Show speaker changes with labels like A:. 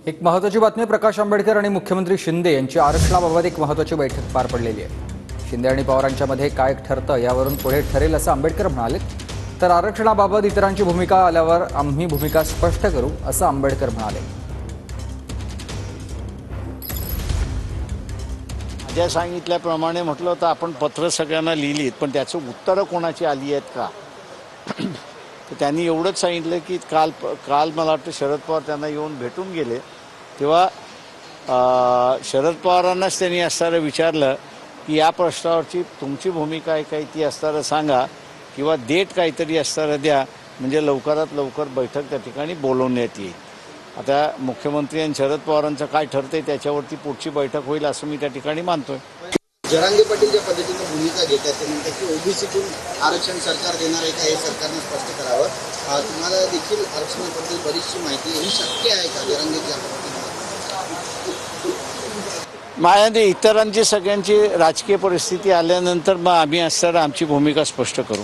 A: एक महत्त्वाची बातमी प्रकाश आंबेडकर आणि मुख्यमंत्री शिंदे यांची आरक्षणाबाबत एक महत्त्वाची बैठक पार पडलेली आहे। शिंदे आणि पवारांच्यामध्ये काय ठरतं यावरून पुढे ठरेल असं आंबेडकर म्हणाले। तर आरक्षणाबाबत इतरांची भूमिका आल्यावर आम्ही भूमिका स्पष्ट करू असं आंबेडकर म्हणाले।
B: माझ्या सांगितल्याप्रमाणे म्हटलं तर आपण पत्र सगळ्यांना लिहिलीत, पण त्याचं उत्तरं कोणाची आली आहेत का? तर त्यांनी एवढंच सांगितलं की काल मला वाटतं शरद पवार त्यांना येऊन भेटून गेले, तेव्हा शरद पवारांनाच त्यांनी असणारं विचारलं की या प्रश्नावरची तुमची भूमिका आहे काही ती असणारं सांगा किंवा डेट काहीतरी असणारं द्या, म्हणजे लवकरात लवकर बैठक त्या ठिकाणी बोलवण्यात येईल। आता मुख्यमंत्री आणि शरद पवारांचं काय ठरतंय त्याच्यावरती पुढची बैठक होईल असं मी त्या ठिकाणी मानतोय।
C: जरांगे पाटील ज्या पद्धतीने भूमिका घेतात ते म्हणतात की ओबीसीतून आरक्षण सरकार देणार आहे का हे सरकारने स्पष्ट करावं। तुम्हाला देखील आरक्षणाबद्दल बरीचशी माहिती ही शक्य आहे का? जरांगे ज्या पद्धतीने
B: माझ्या इतरांची सगळ्यांची राजकीय परिस्थिती आल्यानंतर मग आम्ही असताना आमची भूमिका स्पष्ट करू।